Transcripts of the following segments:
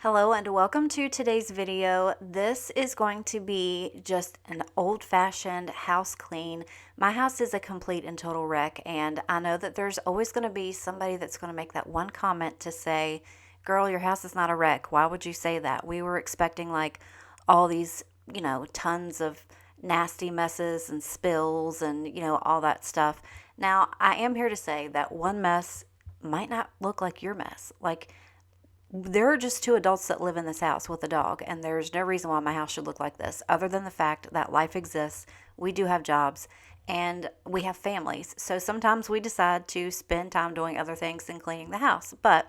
Hello and welcome to today's video. This is going to be just an old-fashioned house clean. My house is a complete and total wreck, and I know that there's always going to be somebody that's going to make that one comment to say, girl, your house is not a wreck. Why would you say that? We were expecting like all these, tons of nasty messes and spills and, all that stuff. Now, I am here to say that one mess might not look like your mess. Like, there are just two adults that live in this house with a dog, and there's no reason why my house should look like this other than the fact that life exists. We do have jobs and we have families. So sometimes we decide to spend time doing other things than cleaning the house. But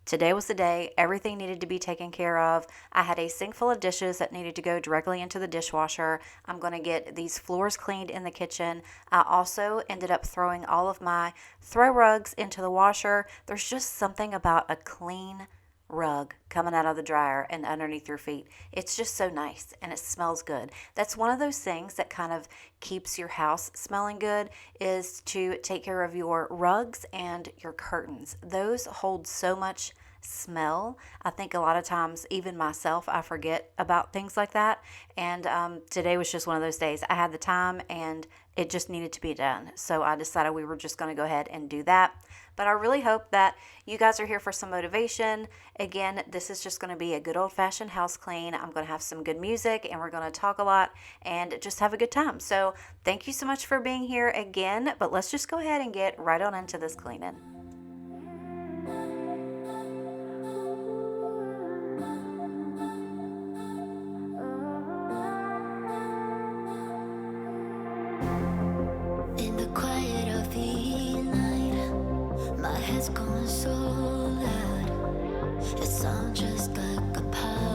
today was the day. Everything needed to be taken care of. I had a sink full of dishes that needed to go directly into the dishwasher. I'm going to get these floors cleaned in the kitchen. I also ended up throwing all of my throw rugs into the washer. There's just something about a clean rug coming out of the dryer and underneath your feet. It's just so nice and it smells good. That's one of those things that kind of keeps your house smelling good, is to take care of your rugs and your curtains. Those hold so much smell. I think a lot of times, even myself, I forget about things like that. And today was just one of those days. I had the time and it just needed to be done. So I decided we were just going to go ahead and do that. But I really hope that you guys are here for some motivation. Again, this is just going to be a good old-fashioned house clean. I'm going to have some good music and we're going to talk a lot and just have a good time. So thank you so much for being here again. But let's just go ahead and get right on into this cleaning. It's going so loud. It sounds just like a party.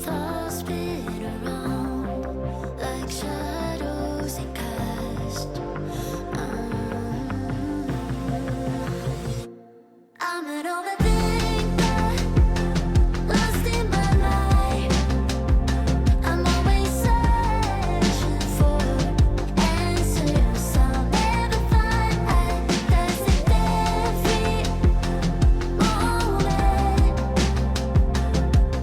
Thoughts spin around like shadows they cast. I'm an overthinker, lost in my life. I'm always searching for answers. I'll never find. That's it every moment,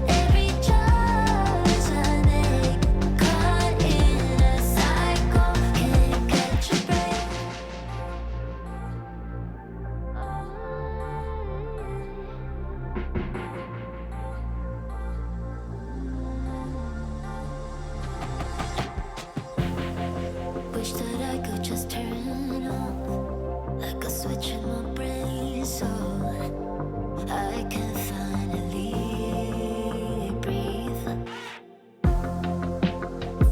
every choice I make. Caught in a cycle, can't catch a break. Wish that I could just turn off, like a switch in my brain, so I can finally breathe.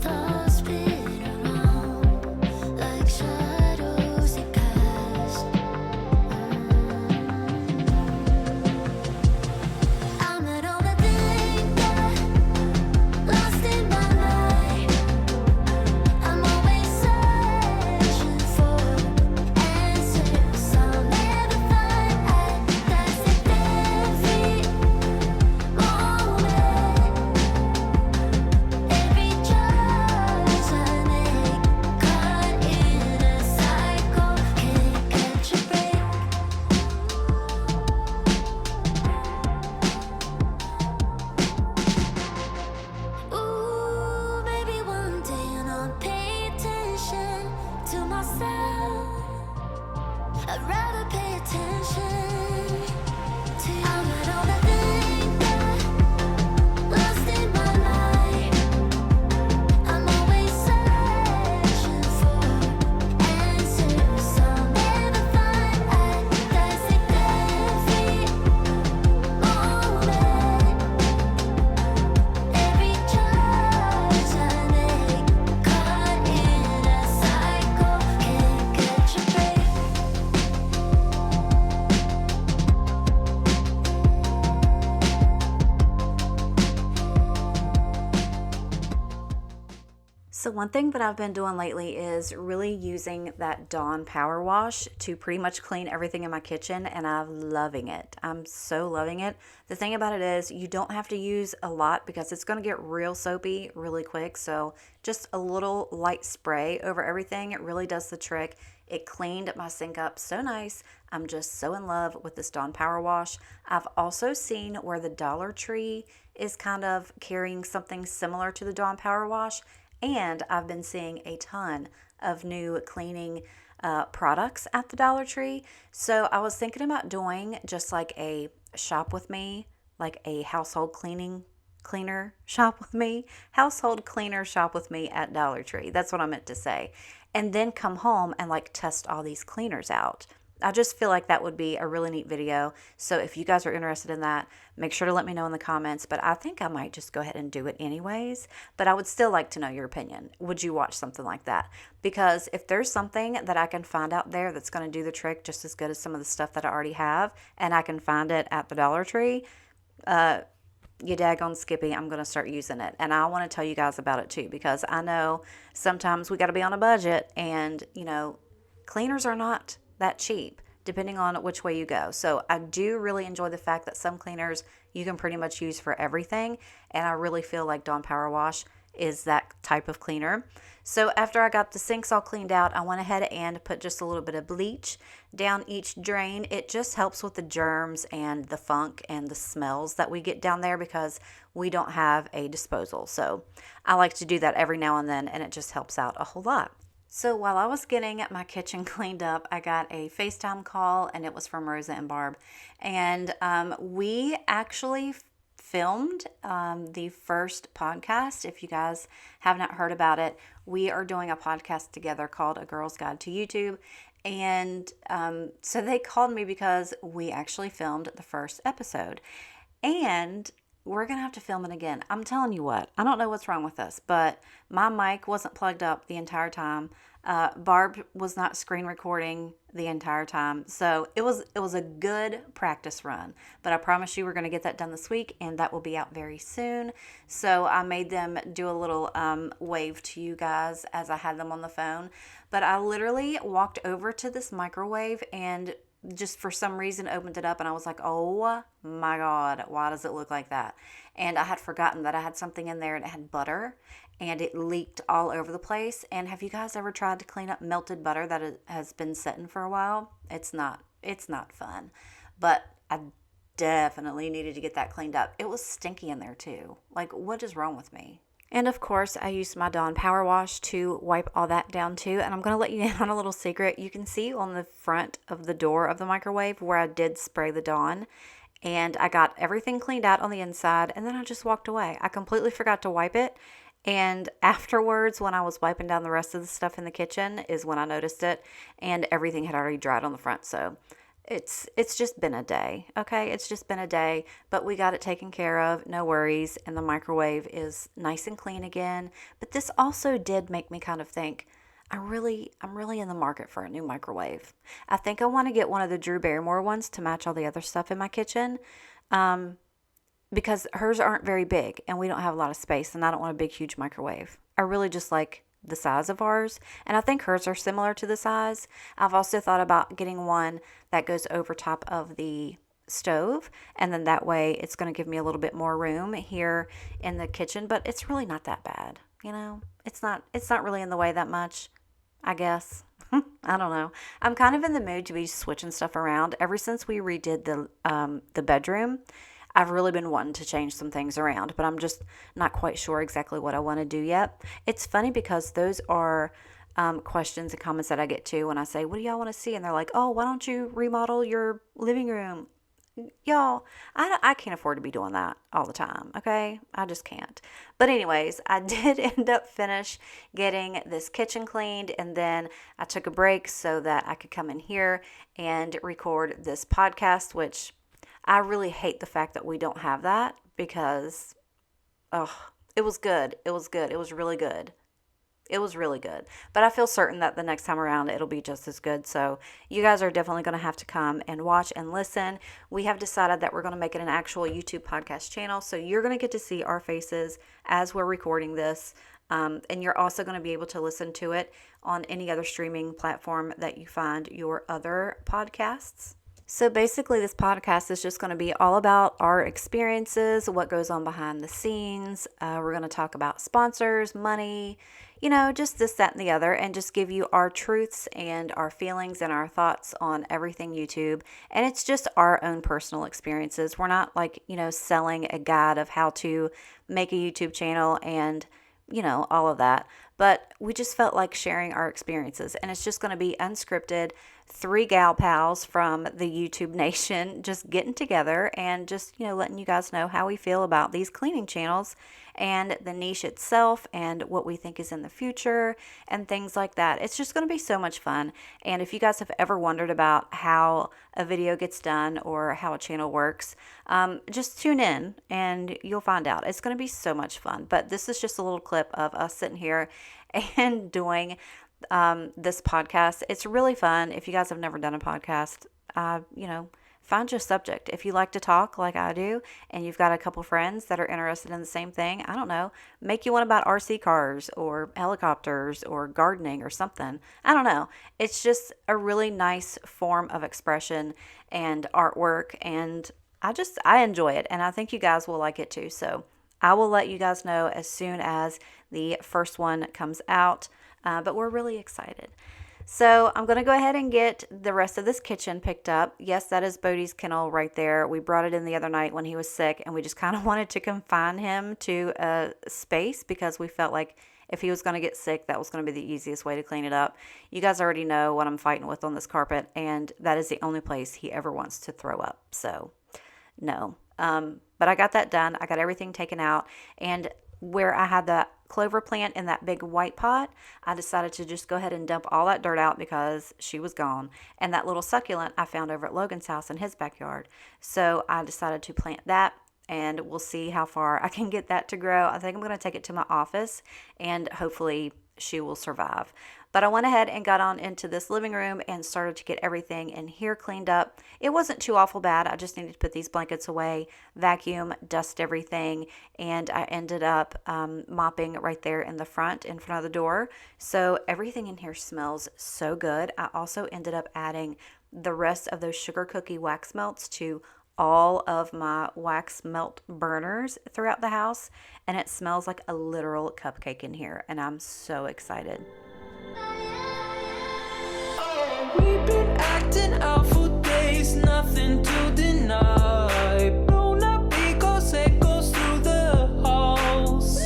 Thoughts spin around like shadows they cast. I'm an overthinker, lost in my life. I'm always searching for answers. I'll never find. That's it every moment, every choice I make. Caught in a cycle, can't catch a break. Ooh, maybe one day and I'll pay attention to myself. I'd rather pay attention to you. I'm an overthinker, lost in my life. I'm always searching for answers. I'll never find. That's it every moment, every choice I make. Caught in a cycle, can't catch a break. So one thing that I've been doing lately is really using that Dawn Power Wash to pretty much clean everything in my kitchen, and I'm loving it. I'm so loving it. The thing about it is you don't have to use a lot because it's going to get real soapy really quick. So just a little light spray over everything, it really does the trick. It cleaned my sink up so nice. I'm just so in love with this Dawn Power Wash. I've also seen where the Dollar Tree is kind of carrying something similar to the Dawn Power Wash, and I've been seeing a ton of new cleaning products at the Dollar Tree. So I was thinking about doing just like a shop with me, like a household household cleaner shop with me at Dollar Tree. That's what I meant to say. And then come home and like test all these cleaners out. I just feel like that would be a really neat video. So if you guys are interested in that, make sure to let me know in the comments. But I think I might just go ahead and do it anyways. But I would still like to know your opinion. Would you watch something like that? Because if there's something that I can find out there that's going to do the trick just as good as some of the stuff that I already have, and I can find it at the Dollar Tree, you daggone Skippy, I'm going to start using it. And I want to tell you guys about it too, because I know sometimes we got to be on a budget, and, cleaners are not that cheap depending on which way you go. So I do really enjoy the fact that some cleaners you can pretty much use for everything. And I really feel like Dawn Power Wash is that type of cleaner. So after I got the sinks all cleaned out, I went ahead and put just a little bit of bleach down each drain. It just helps with the germs and the funk and the smells that we get down there because we don't have a disposal. So I like to do that every now and then, and it just helps out a whole lot. So while I was getting my kitchen cleaned up, I got a FaceTime call, and it was from Rosa and Barb. And we actually filmed the first podcast. If you guys have not heard about it, we are doing a podcast together called A Girl's Guide to YouTube. And so they called me because we actually filmed the first episode. And we're going to have to film it again. I'm telling you what, I don't know what's wrong with us, but my mic wasn't plugged up the entire time. Barb was not screen recording the entire time. So it was a good practice run, but I promise you we're going to get that done this week, and that will be out very soon. So I made them do a little wave to you guys as I had them on the phone, but I literally walked over to this microwave and just for some reason opened it up, and I was like, oh my God, why does it look like that? And I had forgotten that I had something in there, and it had butter, and it leaked all over the place. And have you guys ever tried to clean up melted butter that has been sitting for a while? It's not fun, but I definitely needed to get that cleaned up. It was stinky in there too. Like, what is wrong with me? And of course, I used my Dawn Power Wash to wipe all that down too. And I'm going to let you in on a little secret. You can see on the front of the door of the microwave where I did spray the Dawn. And I got everything cleaned out on the inside, and then I just walked away. I completely forgot to wipe it. And afterwards, when I was wiping down the rest of the stuff in the kitchen, is when I noticed it. And everything had already dried on the front. So it's just been a day, okay? It's just been a day, but we got it taken care of, no worries, and the microwave is nice and clean again. But this also did make me kind of think, I'm really in the market for a new microwave. I think I want to get one of the Drew Barrymore ones to match all the other stuff in my kitchen, because hers aren't very big, and we don't have a lot of space, and I don't want a big, huge microwave. I really just like the size of ours, and I think hers are similar to the size. I've also thought about getting one that goes over top of the stove, and then that way it's going to give me a little bit more room here in the kitchen, but it's really not that bad. It's not really in the way that much, I guess. I don't know. I'm kind of in the mood to be switching stuff around. Ever since we redid the bedroom, I've really been wanting to change some things around, but I'm just not quite sure exactly what I want to do yet. It's funny because those are questions and comments that I get too when I say, what do y'all want to see? And they're like, oh, why don't you remodel your living room? Y'all, I can't afford to be doing that all the time, okay? I just can't. But anyways, I did end up finish getting this kitchen cleaned, and then I took a break so that I could come in here and record this podcast, which I really hate the fact that we don't have that because, it was good. It was good. It was really good. It was really good. But I feel certain that the next time around it'll be just as good. So you guys are definitely going to have to come and watch and listen. We have decided that we're going to make it an actual YouTube podcast channel. So you're going to get to see our faces as we're recording this. And you're also going to be able to listen to it on any other streaming platform that you find your other podcasts. So basically, this podcast is just going to be all about our experiences, what goes on behind the scenes. We're going to talk about sponsors, money, just this, that, and the other, and just give you our truths and our feelings and our thoughts on everything YouTube. And it's just our own personal experiences. We're not like, selling a guide of how to make a YouTube channel and, all of that. But we just felt like sharing our experiences. And it's just going to be unscripted, three gal pals from the YouTube nation just getting together and just, letting you guys know how we feel about these cleaning channels and the niche itself and what we think is in the future and things like that. It's just going to be so much fun. And if you guys have ever wondered about how a video gets done or how a channel works, just tune in and you'll find out. It's going to be so much fun. But this is just a little clip of us sitting here and doing this podcast. It's really fun. If you guys have never done a podcast, find your subject. If you like to talk like I do, and you've got a couple friends that are interested in the same thing, I don't know, make you one about RC cars or helicopters or gardening or something. I don't know. It's just a really nice form of expression and artwork, and I enjoy it, and I think you guys will like it too. So I will let you guys know as soon as the first one comes out, but we're really excited. So I'm going to go ahead and get the rest of this kitchen picked up. Yes, that is Bodie's kennel right there. We brought it in the other night when he was sick, and we just kind of wanted to confine him to a space because we felt like if he was going to get sick, that was going to be the easiest way to clean it up. You guys already know what I'm fighting with on this carpet, and that is the only place he ever wants to throw up. So no. But I got that done. I got everything taken out, and where I had the clover plant in that big white pot, I decided to just go ahead and dump all that dirt out because she was gone. And that little succulent I found over at Logan's house in his backyard. So I decided to plant that, and we'll see how far I can get that to grow. I think I'm going to take it to my office, and hopefully she will survive. But I went ahead and got on into this living room and started to get everything in here cleaned up. It wasn't too awful bad. I just needed to put these blankets away, vacuum, dust everything, and I ended up mopping right there in front of the door. So everything in here smells so good. I also ended up adding the rest of those sugar cookie wax melts to all of my wax melt burners throughout the house, and it smells like a literal cupcake in here, and I'm so excited. We've been acting out for days, nothing to deny. Blown up because echoes through the halls.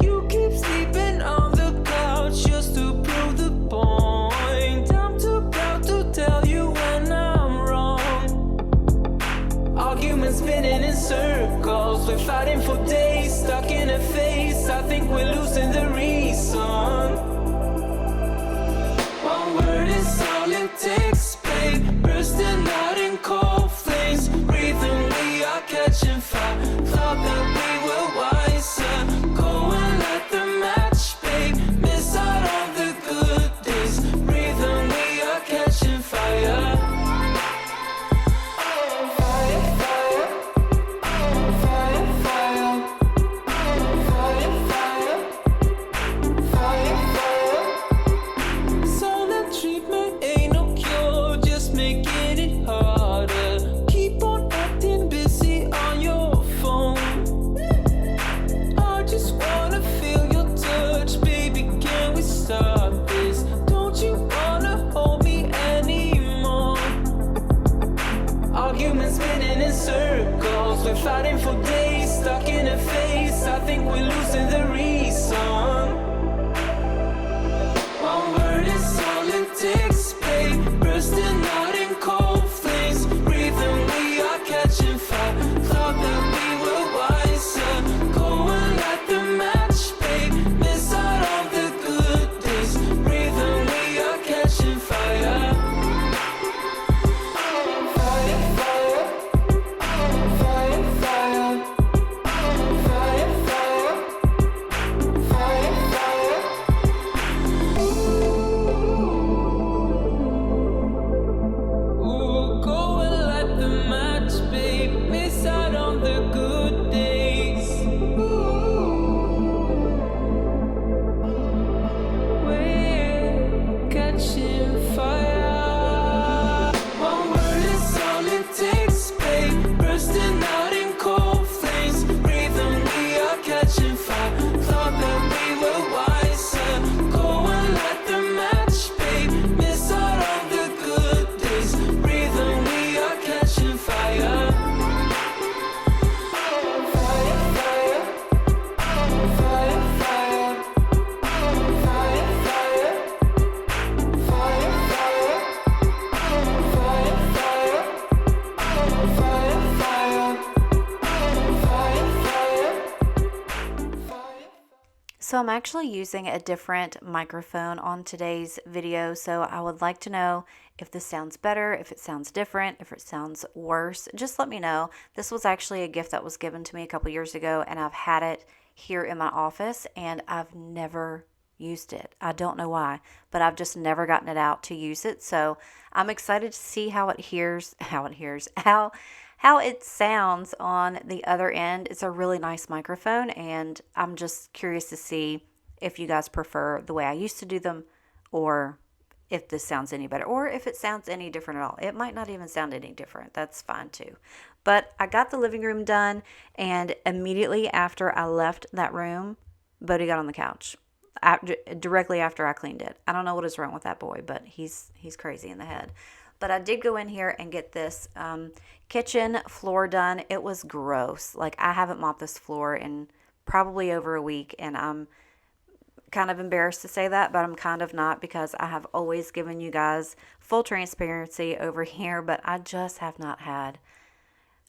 You keep sleeping on the couch just to prove the point. I'm too proud to tell you when I'm wrong. Arguments spinning in circles, we're fighting for days, stuck in a phase. I think we're losing the reason. One word is all it takes, babe. Bursting out in cold flames. Breathing, we are catching fire. Thought that we were wiser. Go and light the match, babe. Miss out on the good days. Breathing, we are catching fire. Fire, fire. Fire, fire. Fire, fire. Fire, fire. Silent treatment ain't no cure, just making it harder. Keep on acting busy on your phone. I just wanna feel your touch, baby, can we stop this? Don't you wanna hold me anymore? Arguments spinning in circles, we're fighting for days, stuck in a phase. I think we're losing the reason. One word is all it takes, babe. Bursting out in cold flames. Breathing, we are catching fire. Thought that we were wiser. Go and light the match, babe. Miss out on the good days. Breathing, we are catching fire. Fire, fire. Fire, fire. Fire, fire. Fire, fire. Ooh, go and light the match, babe. Miss So I'm actually using a different microphone on today's video, so I would like to know if this sounds better, if it sounds different, if it sounds worse. Just let me know. This was actually a gift that was given to me a couple years ago, and I've had it here in my office, and I've never used it. I don't know why, but I've just never gotten it out to use it. So I'm excited to see how it sounds on the other end. It's a really nice microphone, and I'm just curious to see if you guys prefer the way I used to do them, or if this sounds any better, or if it sounds any different at all. It might not even sound any different. That's fine too. But I got the living room done, and immediately after I left that room, Bodie got on the couch. Directly after I cleaned it. I don't know what is wrong with that boy, but he's crazy in the head. But I did go in here and get this kitchen floor done. It was gross. Like, I haven't mopped this floor in probably over a week, and I'm kind of embarrassed to say that, but I'm kind of not, because I have always given you guys full transparency over here, but I just have not had.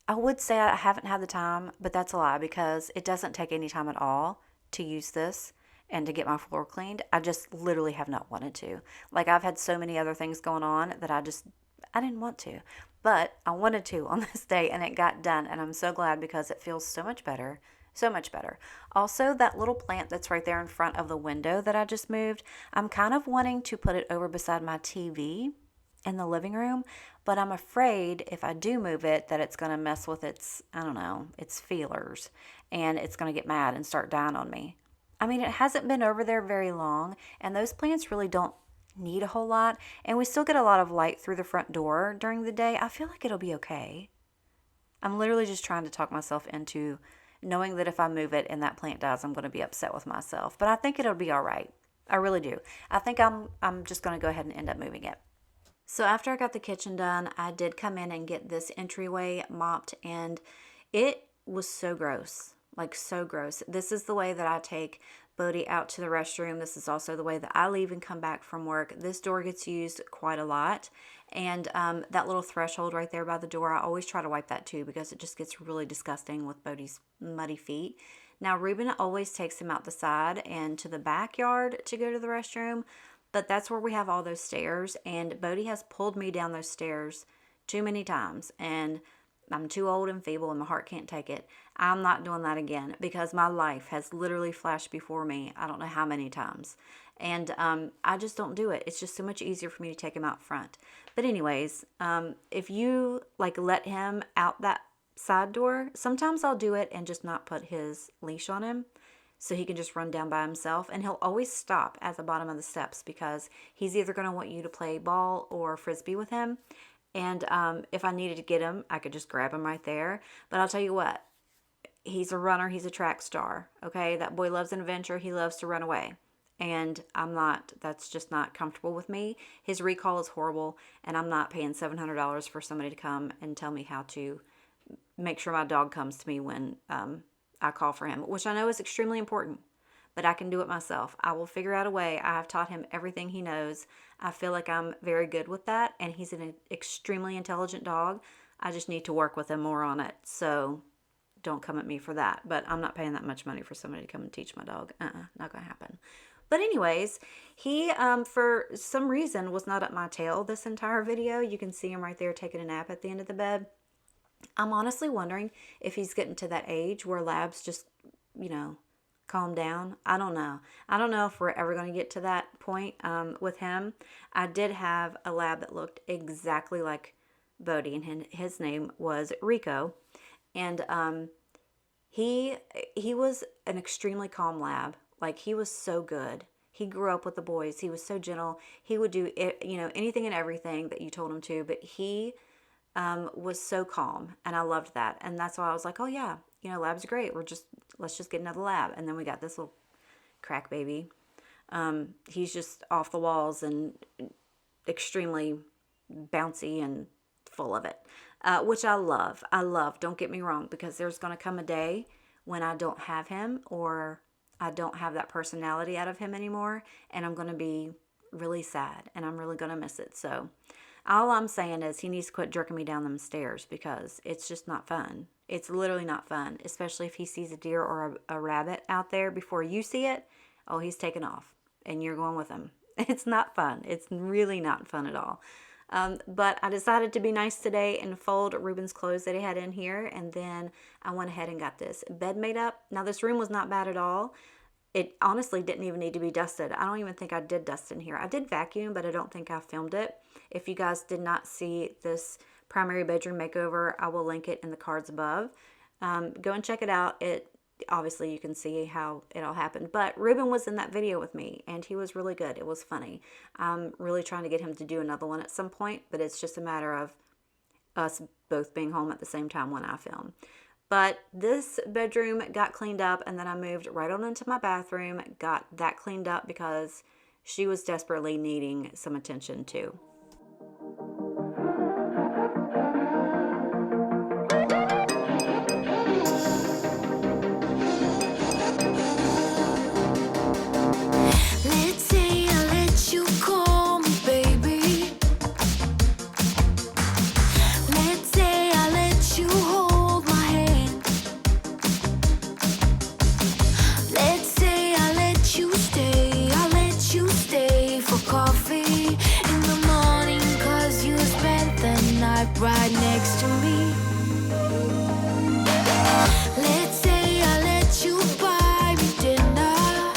I would say I haven't had the time, but that's a lie, because it doesn't take any time at all to use this and to get my floor cleaned. I just literally have not wanted to. Like, I've had so many other things going on that I didn't want to. But I wanted to on this day, and it got done, and I'm so glad, because it feels so much better. So much better. Also, that little plant that's right there in front of the window that I just moved, I'm kind of wanting to put it over beside my TV in the living room, but I'm afraid if I do move it that it's going to mess with its feelers, and it's going to get mad and start dying on me. I mean, it hasn't been over there very long, and those plants really don't need a whole lot, and we still get a lot of light through the front door during the day. I feel like it'll be okay. I'm literally just trying to talk myself into knowing that if I move it and that plant dies, I'm going to be upset with myself. But I think it'll be all right. I really do. I think I'm just going to go ahead and end up moving it. So after I got the kitchen done, I did come in and get this entryway mopped, and it was so gross. Like, so gross. This is the way that I take Bodie out to the restroom. This is also the way that I leave and come back from work. This door gets used quite a lot. And that little threshold right there by the door, I always try to wipe that too, because it just gets really disgusting with Bodie's muddy feet. Now, Reuben always takes him out the side and to the backyard to go to the restroom, but that's where we have all those stairs. And Bodie has pulled me down those stairs too many times, and I'm too old and feeble, and my heart can't take it. I'm not doing that again, because my life has literally flashed before me I don't know how many times. And I just don't do it. It's just so much easier for me to take him out front. But anyways, if you let him out that side door, sometimes I'll do it and just not put his leash on him, so he can just run down by himself. And he'll always stop at the bottom of the steps, because he's either going to want you to play ball or frisbee with him. And if I needed to get him, I could just grab him right there. But I'll tell you what, he's a runner. He's a track star. Okay, that boy loves an adventure. He loves to run away. And that's just not comfortable with me. His recall is horrible, and I'm not paying $700 for somebody to come and tell me how to make sure my dog comes to me when I call for him, which I know is extremely important. But I can do it myself. I will figure out a way. I have taught him everything he knows. I feel like I'm very good with that, and he's an extremely intelligent dog. I just need to work with him more on it. So don't come at me for that. But I'm not paying that much money for somebody to come and teach my dog. Not going to happen. But anyways, he, for some reason, was not up my tail this entire video. You can see him right there taking a nap at the end of the bed. I'm honestly wondering if he's getting to that age where labs just, calm down. I don't know. I don't know if we're ever going to get to that point with him. I did have a lab that looked exactly like Bodie, and his name was Rico. And he was an extremely calm lab. Like, he was so good. He grew up with the boys. He was so gentle. He would do anything and everything that you told him to, but he was so calm, and I loved that. And that's why I was like, oh yeah, labs are great. Let's just get another lab. And then we got this little crack baby. He's just off the walls and extremely bouncy and full of it, which I love. Don't get me wrong, because there's going to come a day when I don't have him, or I don't have that personality out of him anymore, and I'm going to be really sad, and I'm really going to miss it. So all I'm saying is he needs to quit jerking me down them stairs, because it's just not fun. It's literally not fun, especially if he sees a deer or a rabbit out there before you see it. oh, he's taken off and you're going with him. It's not fun. It's really not fun at all. But I decided to be nice today and fold Ruben's clothes that he had in here. And then I went ahead and got this bed made up. Now, this room was not bad at all. It honestly didn't even need to be dusted. I don't even think I did dust in here. I did vacuum, but I don't think I filmed it. If you guys did not see this primary bedroom makeover, I will link it in the cards above. Go and check it out. Obviously you can see how it all happened, but Ruben was in that video with me and he was really good. It was funny. I'm really trying to get him to do another one at some point, but it's just a matter of us both being home at the same time when I film. But this bedroom got cleaned up, and then I moved right on into my bathroom, got that cleaned up because she was desperately needing some attention too. Let's say I let you call me, baby. Let's say I let you hold my hand. Let's say I let you stay for coffee in the morning, 'cause you spent the night right next to me. Let's say I let you buy me dinner.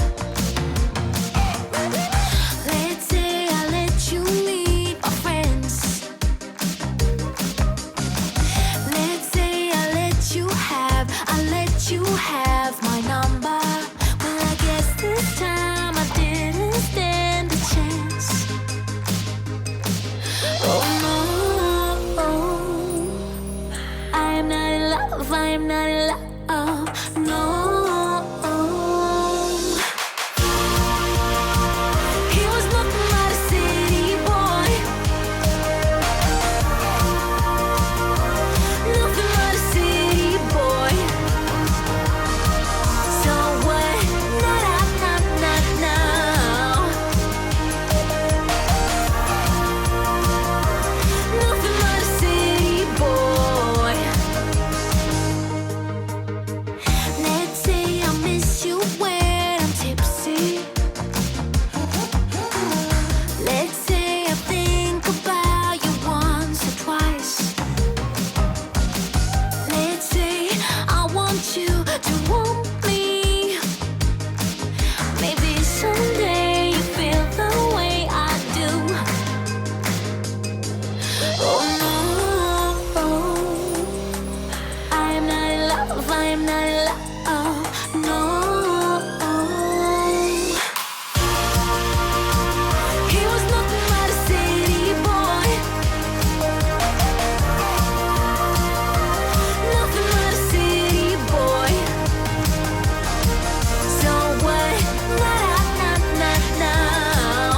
Let's say I let you meet my friends. Let's say I let you have my number. Well, I guess this time I didn't stand a chance. Oh no, I'm not in love, I'm not in love, no. He was nothing but a city boy. Nothing but a city boy. So what? Nah, nah, nah, nah, nah. Nothing but a city boy. Let's say I miss you when I'm tipsy. Let's say I think about you once or twice. Let's say I want you to want me. Maybe someday you feel the way I do. Oh no, I'm not in love, I'm not in love, no. He was nothing but a city boy. Nothing but a city boy. So what? Nah, nah, nah, nah.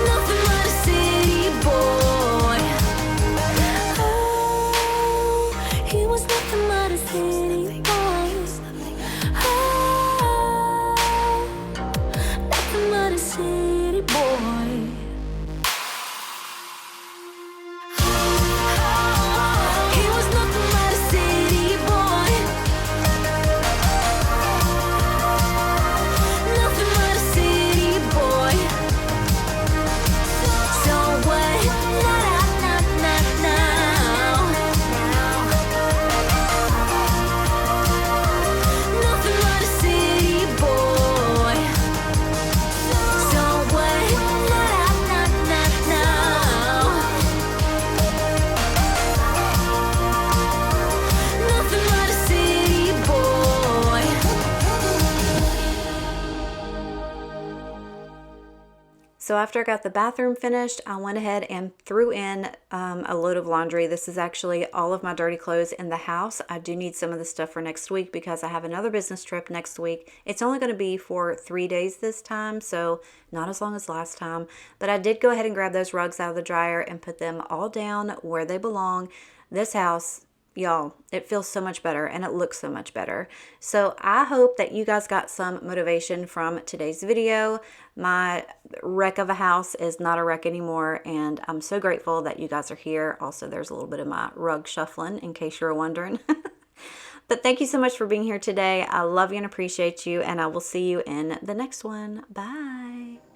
Nothing but a city boy. Oh, he was nothing but a city boy. Oh, nothing but a city boy. He was nothing but a city boy. Nothing but a city boy. So what? Nah, nah, nah, nah. Nothing but a city boy. So what? Nah, nah, nah, nah. Nothing but a city boy. So after I got the bathroom finished, I went ahead and threw in a load of laundry. This is actually all of my dirty clothes in the house. I do need some of the stuff for next week because I have another business trip next week. It's only going to be for 3 days this time, so not as long as last time. But I did go ahead and grab those rugs out of the dryer and put them all down where they belong. This house, y'all, it feels so much better and it looks so much better. So I hope that you guys got some motivation from today's video. My wreck of a house is not a wreck anymore, and I'm so grateful that you guys are here. Also, there's a little bit of my rug shuffling in case you were wondering. But thank you so much for being here today. I love you and appreciate you, and I will see you in the next one. Bye.